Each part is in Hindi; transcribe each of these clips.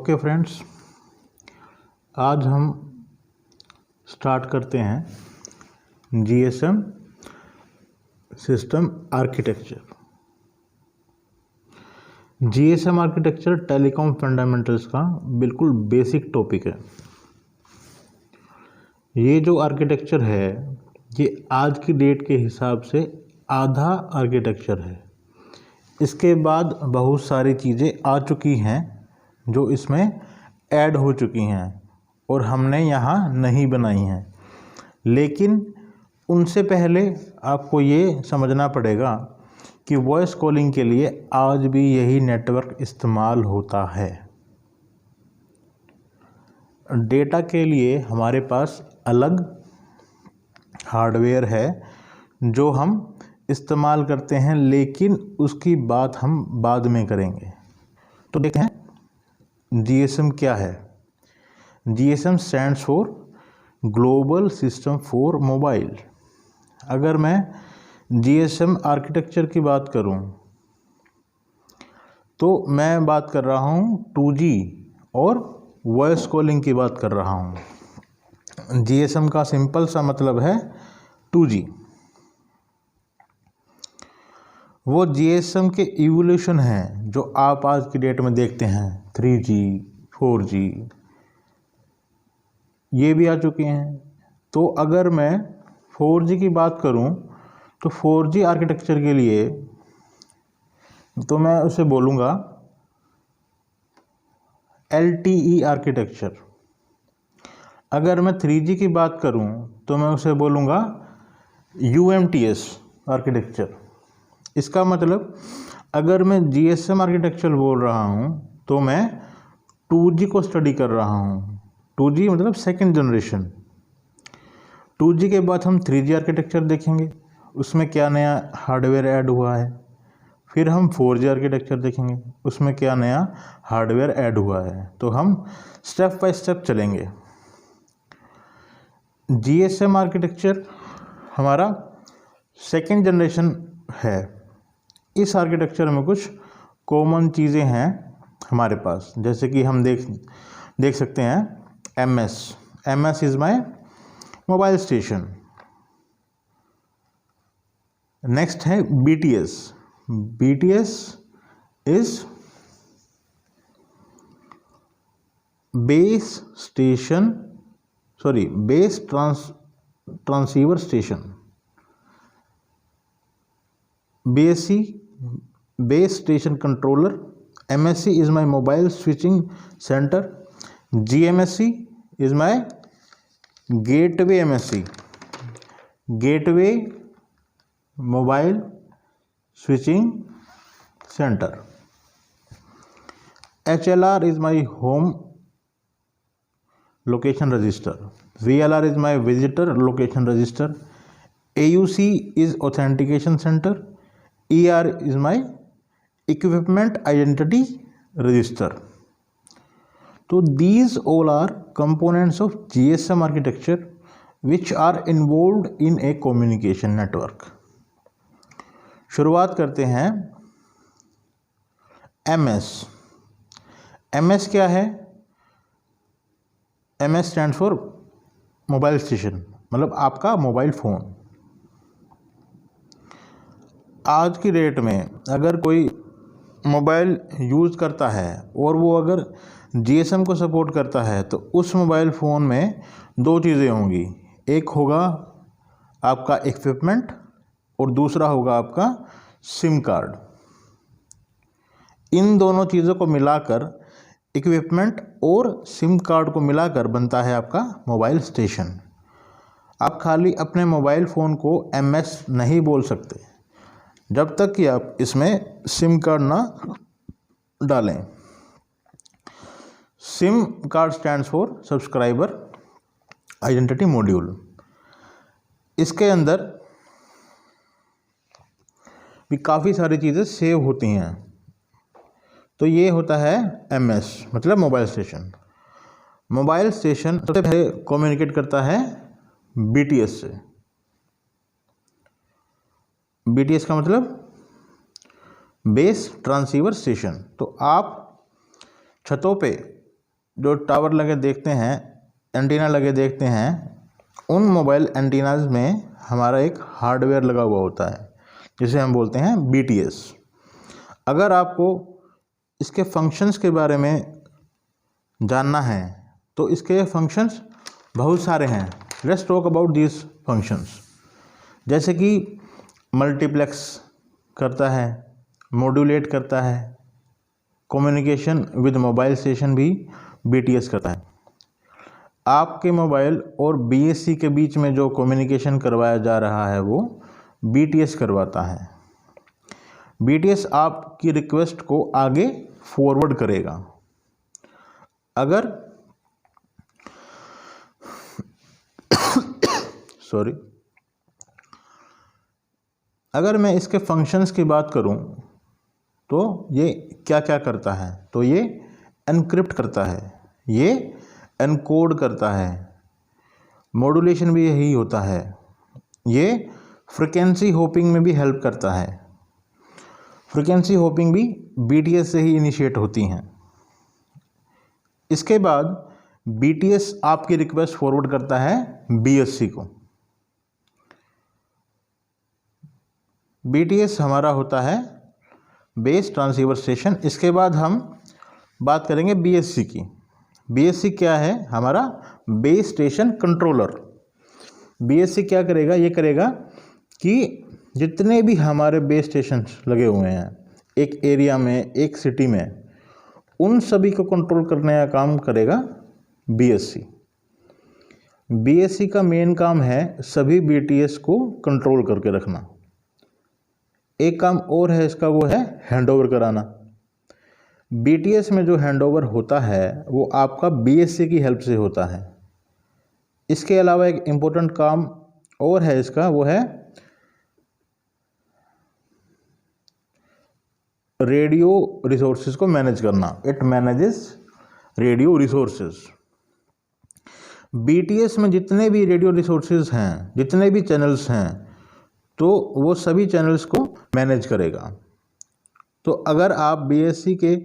ओके फ्रेंड्स, आज हम स्टार्ट करते हैं GSM system architecture. GSM architecture telecom fundamentals का बिल्कुल बेसिक टॉपिक है। ये जो आर्किटेक्चर है ये आज की डेट के हिसाब से आधा आर्किटेक्चर है। इसके बाद बहुत सारी चीज़ें आ चुकी हैं जो इसमें ऐड हो चुकी हैं और हमने यहाँ नहीं बनाई हैं, लेकिन उनसे पहले आपको ये समझना पड़ेगा कि वॉइस कॉलिंग के लिए आज भी यही नेटवर्क इस्तेमाल होता है। डेटा के लिए हमारे पास अलग हार्डवेयर है जो हम इस्तेमाल करते हैं, लेकिन उसकी बात हम बाद में करेंगे। तो देखते हैं जीएसएम क्या है। GSM stands for global system for mobile. अगर मैं जीएसएम आर्किटेक्चर की बात करूं तो मैं बात कर रहा हूं 2G और वॉइस कॉलिंग की बात कर रहा हूं। जीएसएम का सिंपल सा मतलब है 2G। वो जीएसएम के इवोल्यूशन हैं जो आप आज की डेट में देखते हैं। 3G 4G ये भी आ चुके हैं। तो अगर मैं 4G की बात करूं तो 4G आर्किटेक्चर के लिए तो मैं उसे बोलूँगा LTE आर्किटेक्चर। अगर मैं 3G की बात करूं तो मैं उसे बोलूँगा UMTS आर्किटेक्चर। इसका मतलब अगर मैं जीएसएम आर्किटेक्चर बोल रहा हूँ तो मैं 2G को स्टडी कर रहा हूँ। 2G मतलब सेकंड जनरेशन। 2G के बाद हम 3G आर्किटेक्चर देखेंगे, उसमें क्या नया हार्डवेयर ऐड हुआ है। फिर हम 4G आर्किटेक्चर देखेंगे, उसमें क्या नया हार्डवेयर ऐड हुआ है। तो हम स्टेप बाय स्टेप चलेंगे। जीएसएम आर्किटेक्चर हमारा सेकंड जनरेशन है। इस आर्किटेक्चर में कुछ कॉमन चीज़ें हैं हमारे पास, जैसे कि हम देख सकते हैं MS is my mobile station. Next है BTS is base transceiver station. BSC base station controller. MSC is my mobile switching center. GMSC is my gateway MSC, gateway mobile switching center. HLR is my home location register. VLR is my visitor location register. AUC is authentication center. ER is my equipment identity register. So these all are components of GSM architecture which are involved in a communication network. शुरुआत करते हैं MS क्या है? MS stands for mobile station, मतलब आपका मोबाइल फ़ोन। आज की डेट में अगर कोई मोबाइल यूज़ करता है और वो अगर जीएसएम को सपोर्ट करता है तो उस मोबाइल फ़ोन में दो चीज़ें होंगी। एक होगा आपका इक्विपमेंट और दूसरा होगा आपका सिम कार्ड। इन दोनों चीज़ों को मिलाकर, इक्विपमेंट और सिम कार्ड को मिलाकर बनता है आपका मोबाइल स्टेशन। आप खाली अपने मोबाइल फ़ोन को MS नहीं बोल सकते जब तक कि आप इसमें सिम कार्ड ना डालें। SIM card stands for subscriber identity module. इसके अंदर भी काफ़ी सारी चीज़ें सेव होती हैं। तो ये होता है MS मतलब मोबाइल स्टेशन। मोबाइल स्टेशन सबसे पहले कम्युनिकेट करता है BTS से। BTS का मतलब बेस ट्रांसीवर स्टेशन। तो आप छतों पे जो टावर लगे देखते हैं, एंटीना लगे देखते हैं, उन मोबाइल एंटीनाज में हमारा एक हार्डवेयर लगा हुआ होता है जिसे हम बोलते हैं BTS। अगर आपको इसके फंक्शंस के बारे में जानना है तो इसके फंक्शंस बहुत सारे हैं। Let's talk about this functions. जैसे कि मल्टीप्लेक्स करता है, मॉड्यूलेट करता है, कम्युनिकेशन विद मोबाइल स्टेशन भी BTS करता है। आपके मोबाइल और BSC के बीच में जो कम्युनिकेशन करवाया जा रहा है वो BTS करवाता है। BTS आपकी रिक्वेस्ट को आगे फॉरवर्ड करेगा। अगर मैं इसके फंक्शंस की बात करूं तो ये क्या क्या करता है, तो ये एनक्रिप्ट करता है, ये एनकोड करता है, मॉड्यूलेशन भी यही होता है, ये फ्रिक्वेंसी होपिंग में भी हेल्प करता है। फ्रिक्वेंसी होपिंग भी BTS से ही इनिशिएट होती हैं। इसके बाद BTS आपकी रिक्वेस्ट फॉरवर्ड करता है BSC को। BTS हमारा होता है बेस ट्रांसीवर स्टेशन। इसके बाद हम बात करेंगे BSC की। BSC क्या है? हमारा बेस स्टेशन कंट्रोलर। BSC क्या करेगा? ये करेगा कि जितने भी हमारे बेस स्टेशन लगे हुए हैं एक एरिया में, एक सिटी में, उन सभी को कंट्रोल करने का काम करेगा BSC। BSC का मेन काम है सभी BTS को कंट्रोल करके रखना। एक काम और है इसका, वो है हैंडओवर कराना। BTS में जो हैंडओवर होता है वो आपका BSC की हेल्प से होता है। इसके अलावा एक इम्पोर्टेंट काम और है इसका, वो है रेडियो रिसोर्सेज को मैनेज करना। It manages radio resources. BTS में जितने भी रेडियो रिसोर्सेज हैं, जितने भी चैनल्स हैं, तो वो सभी चैनल्स को मैनेज करेगा। तो अगर आप BSC के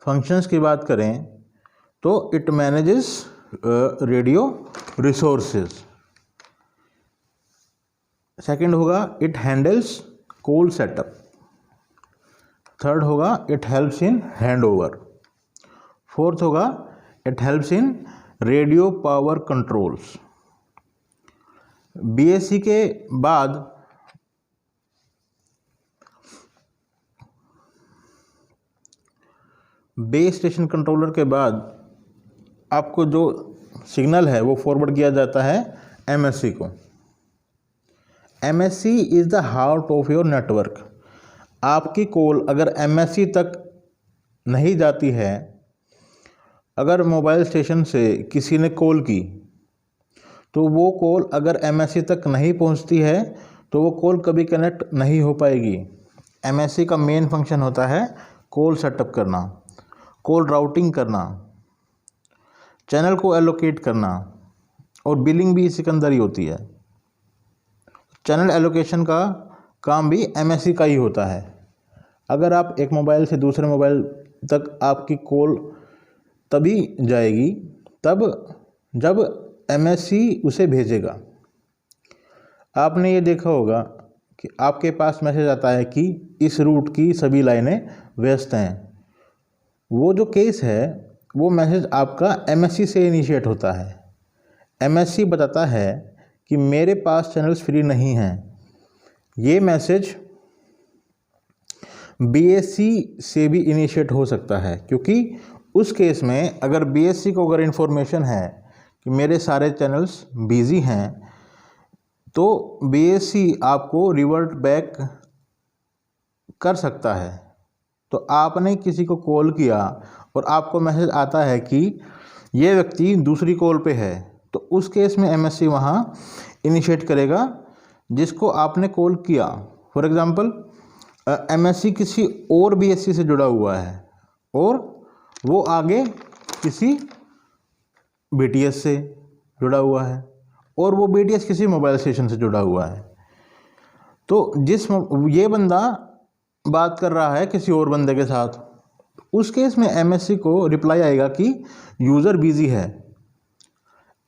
फंक्शंस की बात करें तो it manages radio resources. Second होगा it handles call setup. Third होगा it helps in handover. Fourth होगा it helps in radio power controls. BSC के बाद बेस स्टेशन कंट्रोलर के बाद आपको जो सिग्नल है वो फॉरवर्ड किया जाता है MSC को। MSC is the heart of your network. आपकी कॉल अगर MSC तक नहीं जाती है, अगर मोबाइल स्टेशन से किसी ने कॉल की तो वो कॉल अगर MSC तक नहीं पहुंचती है तो वो कॉल कभी कनेक्ट नहीं हो पाएगी। MSC का मेन फंक्शन होता है कॉल सेटअप करना, कॉल राउटिंग करना, चैनल को एलोकेट करना, और बिलिंग भी इसी के अंदर ही होती है। चैनल एलोकेशन का काम भी MSC का ही होता है। अगर आप एक मोबाइल से दूसरे मोबाइल तक आपकी कॉल तभी जाएगी तब जब MSC उसे भेजेगा। आपने ये देखा होगा कि आपके पास मैसेज आता है कि इस रूट की सभी लाइनें व्यस्त हैं। वो जो केस है वो मैसेज आपका MSC से इनिशिएट होता है। MSC बताता है कि मेरे पास चैनल्स फ्री नहीं हैं। ये मैसेज BSC से भी इनिशिएट हो सकता है, क्योंकि उस केस में अगर BSC को अगर इन्फॉर्मेशन है कि मेरे सारे चैनल्स बिजी हैं तो BSC आपको रिवर्ट बैक कर सकता है। तो आपने किसी को कॉल किया और आपको मैसेज आता है कि ये व्यक्ति दूसरी कॉल पे है, तो उस केस में MSC वहाँ इनिशिएट करेगा जिसको आपने कॉल किया। फॉर एग्ज़ाम्पल MSC किसी और BSC से जुड़ा हुआ है और वो आगे किसी BTS से जुड़ा हुआ है और वो BTS किसी मोबाइल स्टेशन से जुड़ा हुआ है। तो ये बंदा बात कर रहा है किसी और बंदे के साथ, उस केस में MSC को रिप्लाई आएगा कि यूज़र बिजी है।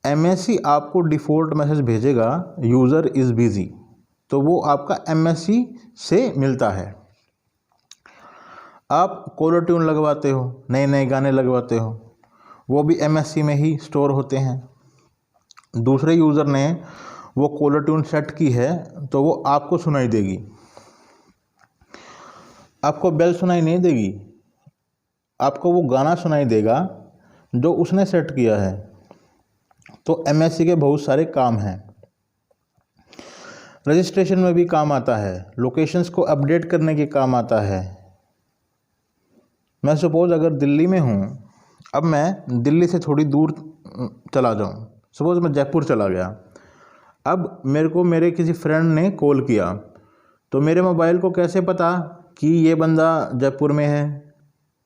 MSC आपको डिफ़ॉल्ट मैसेज भेजेगा यूज़र इज़ बिजी, तो वो आपका MSC से मिलता है। आप कॉलर ट्यून लगवाते हो, नए नए गाने लगवाते हो, वो भी MSC में ही स्टोर होते हैं। दूसरे यूज़र ने वो कॉलर ट्यून सेट की है तो वो आपको सुनाई देगी, आपको बेल सुनाई नहीं देगी, आपको वो गाना सुनाई देगा जो उसने सेट किया है। तो MSC के बहुत सारे काम हैं। रजिस्ट्रेशन में भी काम आता है, लोकेशंस को अपडेट करने के काम आता है। मैं सपोज़ अगर दिल्ली में हूँ, अब मैं दिल्ली से थोड़ी दूर चला जाऊँ, सपोज़ मैं जयपुर चला गया, अब मेरे को मेरे किसी फ्रेंड ने कॉल किया, तो मेरे मोबाइल को कैसे पता कि ये बंदा जयपुर में है?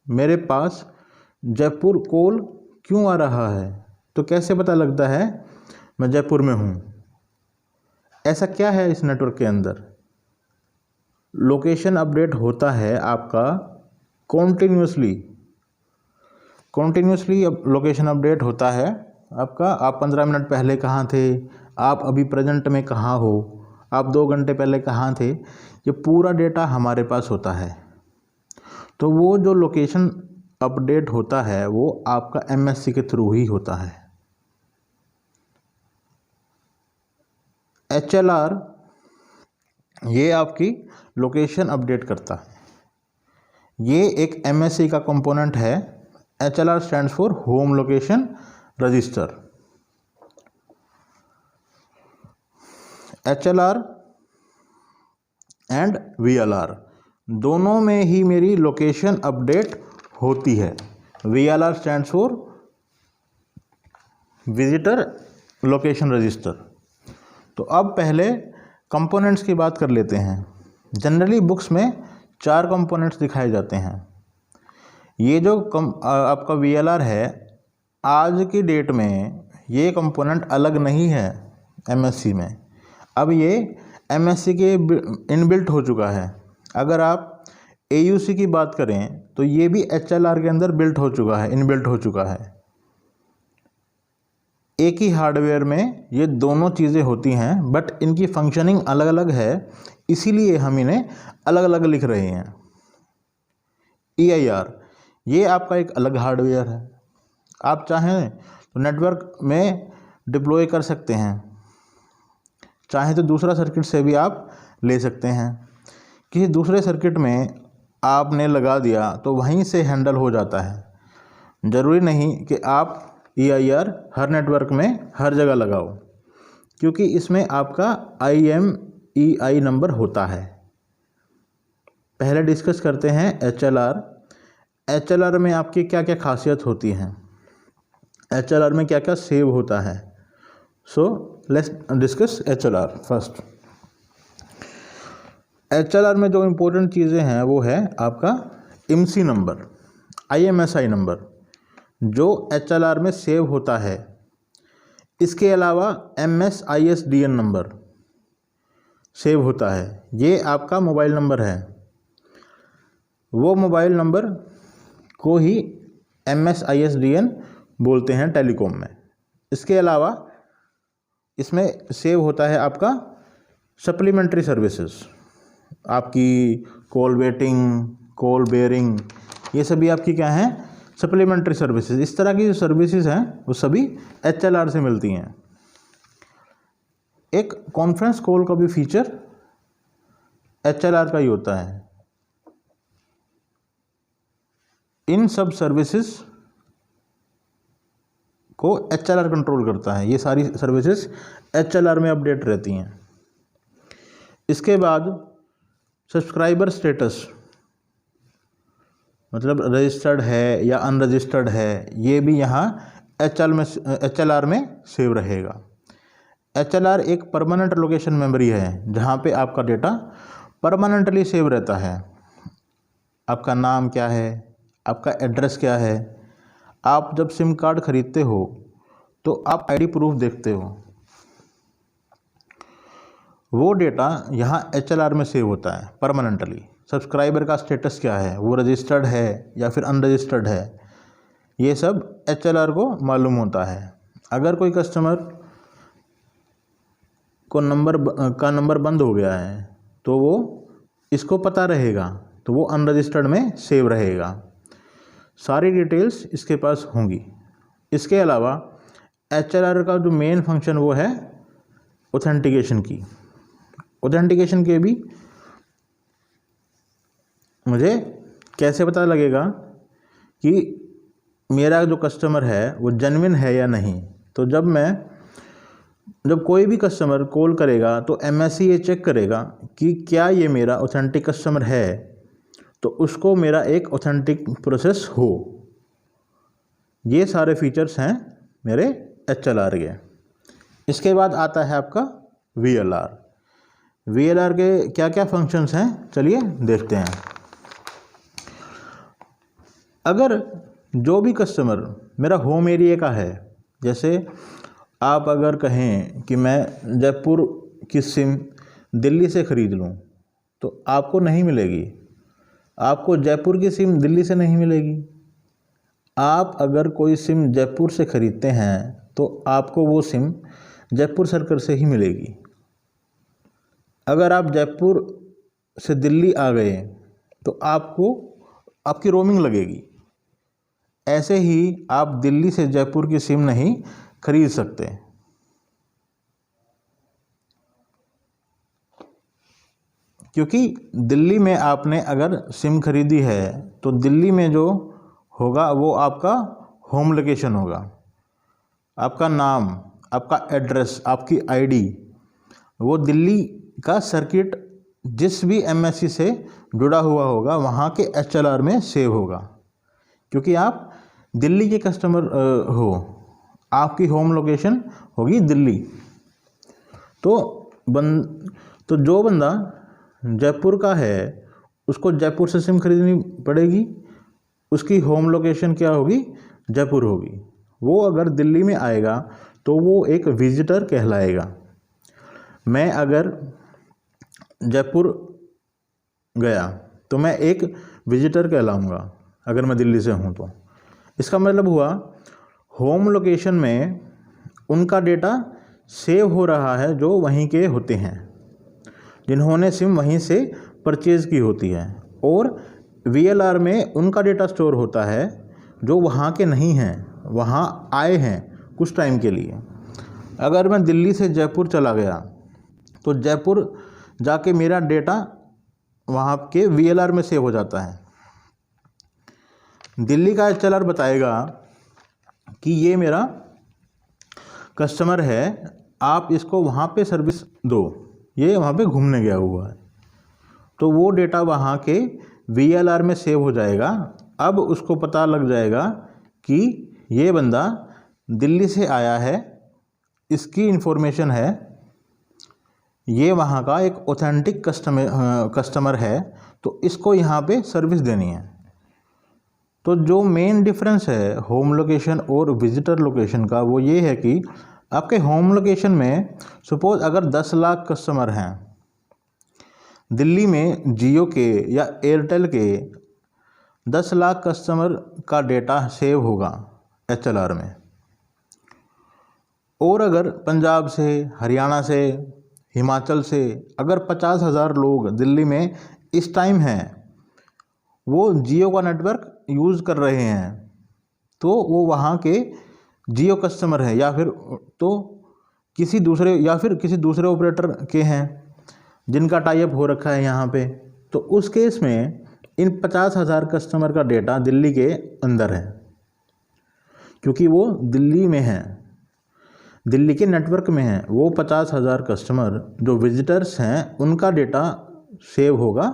मेरे पास जयपुर कॉल क्यों आ रहा है, तो कैसे पता लगता है मैं जयपुर में हूँ? ऐसा क्या है इस नेटवर्क के अंदर? लोकेशन अपडेट होता है आपका कॉन्टीन्यूसली लोकेशन अपडेट होता है आपका। आप 15 मिनट पहले कहाँ थे, आप अभी प्रेजेंट में कहाँ हो, आप 2 घंटे पहले कहाँ थे, ये पूरा डेटा हमारे पास होता है। तो वो जो लोकेशन अपडेट होता है वो आपका MSC के थ्रू ही होता है। HLR ये आपकी लोकेशन अपडेट करता है, ये एक MSC का कंपोनेंट है। HLR stands for home location register. HLR and VLR दोनों में ही मेरी लोकेशन अपडेट होती है। VLR stands for visitor location register. तो अब पहले कंपोनेंट्स की बात कर लेते हैं। जनरली बुक्स में 4 कंपोनेंट्स दिखाए जाते हैं। ये जो आपका VLR है, आज की डेट में ये कंपोनेंट अलग नहीं है MSC में, अब ये MSC के इनबिल्ट हो चुका है। अगर आप AUC की बात करें तो ये भी HLR के अंदर बिल्ट हो चुका है, इनबिल्ट हो चुका है। एक ही हार्डवेयर में ये दोनों चीज़ें होती हैं, बट इनकी फंक्शनिंग अलग अलग है, इसीलिए हम इन्हें अलग अलग लिख रहे हैं। EIR ये आपका एक अलग हार्डवेयर है, आप चाहें तो नेटवर्क में डिप्लॉय कर सकते हैं, चाहे तो दूसरा सर्किट से भी आप ले सकते हैं। किसी दूसरे सर्किट में आपने लगा दिया तो वहीं से हैंडल हो जाता है। ज़रूरी नहीं कि आप EIR हर नेटवर्क में हर जगह लगाओ, क्योंकि इसमें आपका IMEI नंबर होता है। पहले डिस्कस करते हैं HLR। HLR में आपकी क्या क्या खासियत होती हैं, HLR में क्या क्या सेव होता है। So let's discuss HLR first. HLR में जो इम्पोर्टेंट चीज़ें हैं वो है आपका IMSI नंबर, IMSI नंबर जो HLR में सेव होता है। इसके अलावा MSISDN नंबर सेव होता है, ये आपका मोबाइल नंबर है। वो मोबाइल नंबर को ही MSISDN बोलते हैं टेलीकॉम में। इसके अलावा इसमें सेव होता है आपका सप्लीमेंट्री सर्विसेज, आपकी कॉल वेटिंग, कॉल बेयरिंग, ये सभी आपकी क्या हैं, सप्लीमेंट्री सर्विसेज। इस तरह की जो सर्विसेज हैं वो सभी HLR से मिलती हैं। एक कॉन्फ्रेंस कॉल का भी फीचर HLR का ही होता है। इन सब सर्विसेज को HLR कंट्रोल करता है, ये सारी सर्विसेज HLR में अपडेट रहती हैं। इसके बाद सब्सक्राइबर स्टेटस, मतलब रजिस्टर्ड है या अनरजिस्टर्ड है, ये भी यहाँ HLR में सेव रहेगा। HLR एक परमानेंट लोकेशन मेमोरी है, जहाँ पे आपका डेटा परमानेंटली सेव रहता है। आपका नाम क्या है, आपका एड्रेस क्या है। आप जब सिम कार्ड खरीदते हो तो आप ID प्रूफ देखते हो, वो डेटा यहाँ HLR में सेव होता है परमानेंटली। सब्सक्राइबर का स्टेटस क्या है, वो रजिस्टर्ड है या फिर अनरजिस्टर्ड है, ये सब HLR को मालूम होता है। अगर कोई कस्टमर को नंबर बंद हो गया है तो वो इसको पता रहेगा, तो वो अनरजिस्टर्ड में सेव रहेगा। सारी डिटेल्स इसके पास होंगी। इसके अलावा HLR का जो मेन फंक्शन वो है ऑथेंटिकेशन की। ऑथेंटिकेशन के भी मुझे कैसे पता लगेगा कि मेरा जो कस्टमर है वो जेन्युइन है या नहीं। तो जब कोई भी कस्टमर कॉल करेगा तो MSC ये चेक करेगा कि क्या ये मेरा ऑथेंटिक कस्टमर है, तो उसको मेरा एक ऑथेंटिक प्रोसेस हो। ये सारे फीचर्स हैं मेरे HLR के। इसके बाद आता है आपका VLR। VLR के क्या क्या फंक्शंस हैं, चलिए देखते हैं। अगर जो भी कस्टमर मेरा होम एरिया का है, जैसे आप अगर कहें कि मैं जयपुर की सिम दिल्ली से ख़रीद लूँ तो आपको नहीं मिलेगी। आपको जयपुर की सिम दिल्ली से नहीं मिलेगी। आप अगर कोई सिम जयपुर से ख़रीदते हैं तो आपको वो सिम जयपुर सर्कल से ही मिलेगी। अगर आप जयपुर से दिल्ली आ गए तो आपको आपकी रोमिंग लगेगी। ऐसे ही आप दिल्ली से जयपुर की सिम नहीं खरीद सकते। क्योंकि दिल्ली में आपने अगर सिम खरीदी है तो दिल्ली में जो होगा वो आपका होम लोकेशन होगा। आपका नाम, आपका एड्रेस, आपकी ID, वो दिल्ली का सर्किट जिस भी MSC से जुड़ा हुआ होगा वहाँ के HLR में सेव होगा। क्योंकि आप दिल्ली के कस्टमर हो, आपकी होम लोकेशन होगी दिल्ली। तो जो बंदा जयपुर का है उसको जयपुर से सिम खरीदनी पड़ेगी। उसकी होम लोकेशन क्या होगी, जयपुर होगी। वो अगर दिल्ली में आएगा तो वो एक विजिटर कहलाएगा। मैं अगर जयपुर गया तो मैं एक विजिटर कहलाऊँगा अगर मैं दिल्ली से हूँ तो। इसका मतलब हुआ होम लोकेशन में उनका डेटा सेव हो रहा है जो वहीं के होते हैं, जिन्होंने सिम वहीं से परचेज़ की होती है। और VLR में उनका डेटा स्टोर होता है जो वहाँ के नहीं हैं, वहाँ आए हैं कुछ टाइम के लिए। अगर मैं दिल्ली से जयपुर चला गया तो जयपुर जाके मेरा डेटा वहाँ के VLR में सेव हो जाता है। दिल्ली का HLR बताएगा कि ये मेरा कस्टमर है, आप इसको वहाँ पे सर्विस दो, ये वहाँ पे घूमने गया हुआ है। तो वो डेटा वहाँ के VLR में सेव हो जाएगा। अब उसको पता लग जाएगा कि ये बंदा दिल्ली से आया है, इसकी इन्फॉर्मेशन है, ये वहाँ का एक ऑथेंटिक कस्टमर है, तो इसको यहाँ पे सर्विस देनी है। तो जो मेन डिफरेंस है होम लोकेशन और विजिटर लोकेशन का वो ये है कि आपके होम लोकेशन में सपोज़ अगर 10 लाख कस्टमर हैं, दिल्ली में जियो के या एयरटेल के 10 लाख कस्टमर का डेटा सेव होगा HLR में। और अगर पंजाब से, हरियाणा से, हिमाचल से अगर 50,000 लोग दिल्ली में इस टाइम हैं, वो जियो का नेटवर्क यूज़ कर रहे हैं, तो वो वहाँ के जियो कस्टमर हैं या फिर किसी दूसरे ऑपरेटर के हैं जिनका टाई अप हो रखा है यहाँ पे। तो उस केस में इन 50,000 कस्टमर का डेटा दिल्ली के अंदर है, क्योंकि वो दिल्ली में है, दिल्ली के नेटवर्क में है। वो 50,000 कस्टमर जो विजिटर्स हैं उनका डेटा सेव होगा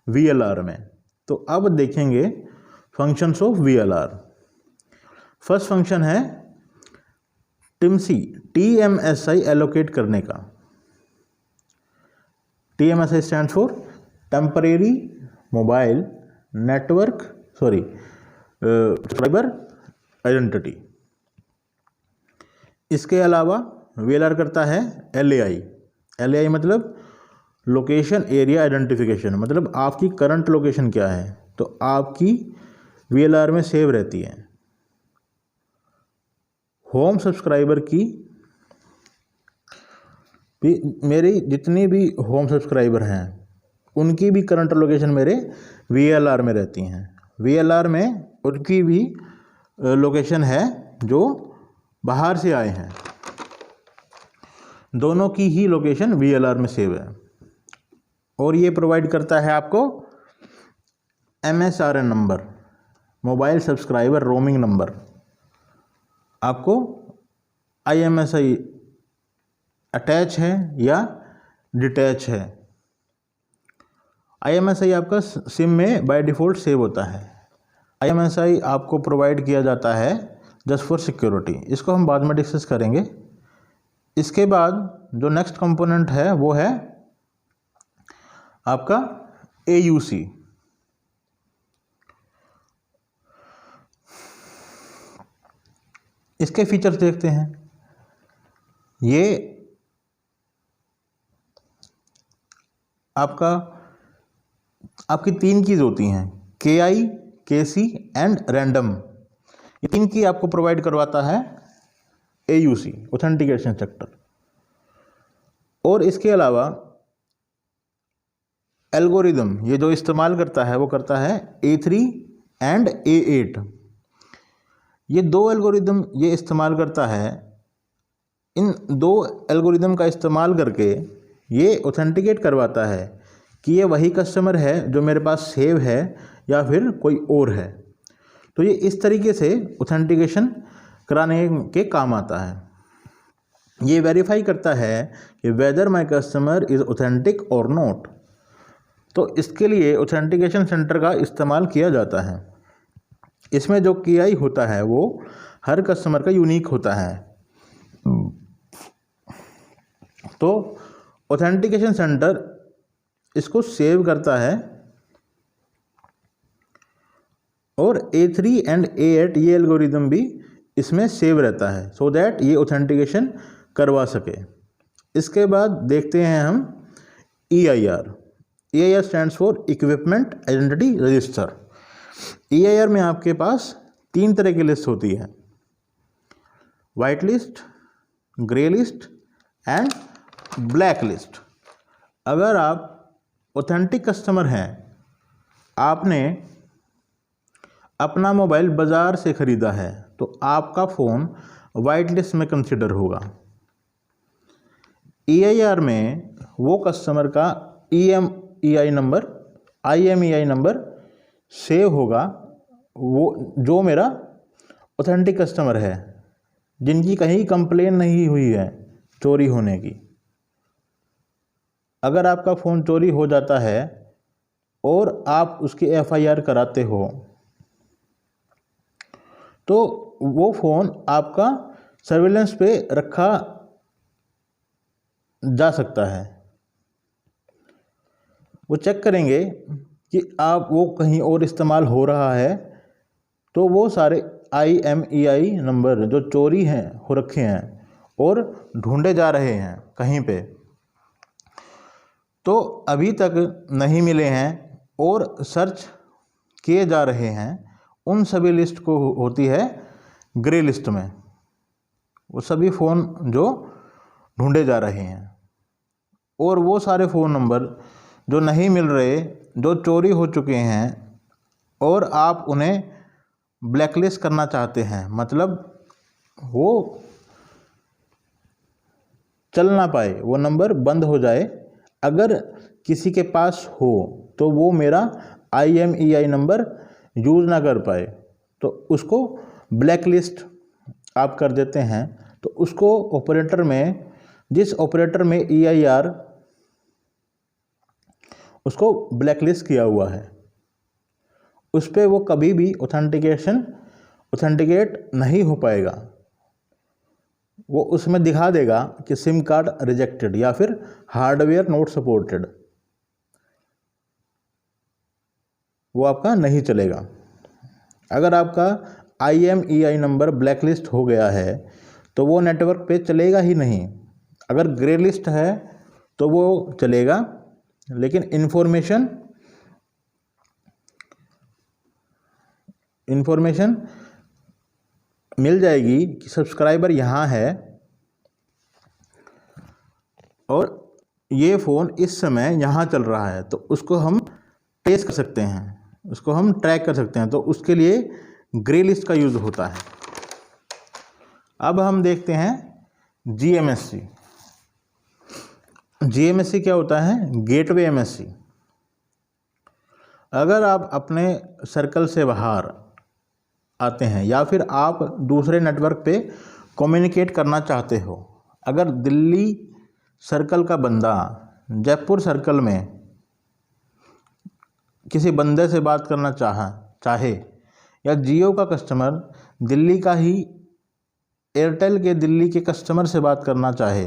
VLR में। तो अब देखेंगे functions of VLR। First function है TMSI एलोकेट करने का। TMSI stands for temporary mobile network subscriber identity. इसके अलावा VLR करता है LAI मतलब लोकेशन एरिया आइडेंटिफिकेशन, मतलब आपकी करंट लोकेशन क्या है, तो आपकी VLR में सेव रहती है। होम सब्सक्राइबर की मेरी जितनी भी होम सब्सक्राइबर हैं उनकी भी करंट लोकेशन मेरे VLR में रहती हैं। VLR में उनकी भी लोकेशन है जो बाहर से आए हैं, दोनों की ही लोकेशन VLR में सेव है। और ये प्रोवाइड करता है आपको MSRN number, mobile subscriber roaming number. आपको IMSI अटैच है या डिटैच है। IMSI आपका सिम में बाय डिफ़ॉल्ट सेव होता है। IMSI आपको प्रोवाइड किया जाता है जस्ट फॉर सिक्योरिटी, इसको हम बाद में डिस्कस करेंगे। इसके बाद जो नेक्स्ट कंपोनेंट है वो है आपका AUC। इसके फीचर्स देखते हैं। ये आपकी 3 कीज़ होती हैं, KI, KC एंड रैंडम। ये 3 की आपको प्रोवाइड करवाता है AUC, ऑथेंटिकेशन सेक्टर। और इसके अलावा एल्गोरिदम ये जो इस्तेमाल करता है वो करता है A3 एंड A8। ये 2 एल्गोरिदम ये इस्तेमाल करता है। इन 2 एल्गोरिदम का इस्तेमाल करके ये ऑथेंटिकेट करवाता है कि ये वही कस्टमर है जो मेरे पास सेव है या फिर कोई और है। तो ये इस तरीके से ऑथेंटिकेशन कराने के काम आता है। ये वेरीफाई करता है कि whether my customer is authentic और नॉट। तो इसके लिए ऑथेंटिकेशन सेंटर का इस्तेमाल किया जाता है। इसमें जो KI होता है वो हर कस्टमर का यूनिक होता है। तो ऑथेंटिकेशन सेंटर इसको सेव करता है और A3 एंड A8 ये एल्गोरिदम भी इसमें सेव रहता है सो दैट ये ऑथेंटिकेशन करवा सके। इसके बाद देखते हैं हम EIR। EIR stands for equipment identity register. EIR में आपके पास 3 तरह की लिस्ट होती है, white list, grey list and black list. अगर आप ऑथेंटिक कस्टमर हैं, आपने अपना मोबाइल बाज़ार से ख़रीदा है, तो आपका फ़ोन वाइट लिस्ट में कंसिडर होगा। EIR में वो कस्टमर का IMEI नंबर सेव होगा, वो जो मेरा ऑथेंटिक कस्टमर है, जिनकी कहीं कंप्लेन नहीं हुई है चोरी होने की। अगर आपका फ़ोन चोरी हो जाता है और आप उसकी FIR कराते हो तो वो फ़ोन आपका सर्विलेंस पे रखा जा सकता है। वो चेक करेंगे कि आप वो कहीं और इस्तेमाल हो रहा है, तो वो सारे IMEI नंबर जो चोरी हैं हो रखे हैं और ढूंढे जा रहे हैं कहीं पे, तो अभी तक नहीं मिले हैं और सर्च किए जा रहे हैं, उन सभी लिस्ट को होती है ग्रे लिस्ट में। वो सभी फ़ोन जो ढूंढे जा रहे हैं और वो सारे फ़ोन नंबर जो नहीं मिल रहे, जो चोरी हो चुके हैं और आप उन्हें ब्लैकलिस्ट करना चाहते हैं, मतलब वो चल ना पाए, वो नंबर बंद हो जाए। अगर किसी के पास हो तो वो मेरा IMEI नंबर यूज़ ना कर पाए, तो उसको ब्लैकलिस्ट आप कर देते हैं। तो उसको ऑपरेटर में, जिस ऑपरेटर में EIR उसको ब्लैकलिस्ट किया हुआ है, उस पर वो कभी भी ऑथेंटिकेट नहीं हो पाएगा। वो उसमें दिखा देगा कि सिम कार्ड रिजेक्टेड या फिर हार्डवेयर नॉट सपोर्टेड, वो आपका नहीं चलेगा। अगर आपका IMEI नंबर ब्लैकलिस्ट हो गया है तो वो नेटवर्क पे चलेगा ही नहीं। अगर ग्रे लिस्ट है तो वो चलेगा, लेकिन इन्फॉर्मेशन मिल जाएगी कि सब्सक्राइबर यहाँ है और ये फ़ोन इस समय यहाँ चल रहा है, तो उसको हम ट्रेस कर सकते हैं, उसको हम ट्रैक कर सकते हैं। तो उसके लिए ग्रे लिस्ट का यूज़ होता है। अब हम देखते हैं GMSC। GMSC क्या होता है? Gateway MSC। अगर आप अपने सर्कल से बाहर आते हैं या फिर आप दूसरे नेटवर्क पे कम्युनिकेट करना चाहते हो, अगर दिल्ली सर्कल का बंदा जयपुर सर्कल में किसी बंदे से बात करना चाहे या जियो का कस्टमर दिल्ली का ही एयरटेल के दिल्ली के कस्टमर से बात करना चाहे,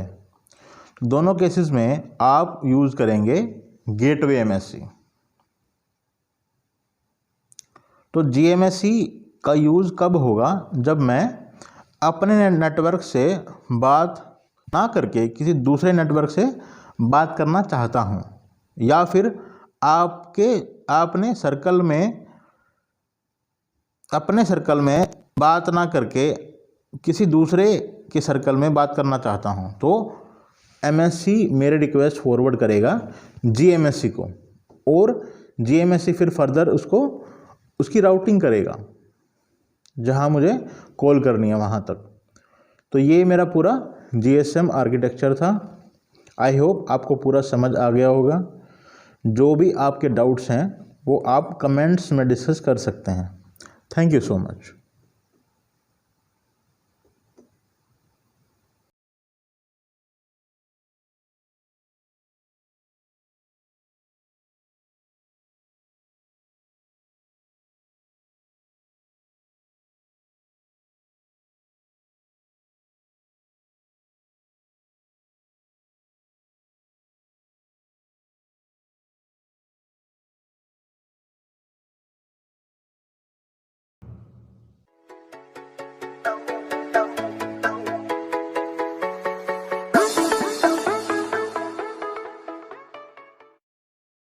दोनों केसेस में आप यूज़ करेंगे गेटवे MSC। तो GMSC का यूज़ कब होगा? जब मैं अपने नेटवर्क से बात ना करके किसी दूसरे नेटवर्क से बात करना चाहता हूँ, या फिर अपने सर्कल में बात ना करके किसी दूसरे के सर्कल में बात करना चाहता हूँ, तो MSC मेरे रिक्वेस्ट फॉरवर्ड करेगा GMSC को, और GMSC फिर फर्दर उसकी राउटिंग करेगा जहाँ मुझे कॉल करनी है वहाँ तक। तो ये मेरा पूरा GSM आर्किटेक्चर था। आई होप आपको पूरा समझ आ गया होगा। जो भी आपके डाउट्स हैं वो आप कमेंट्स में डिस्कस कर सकते हैं। Thank you so much.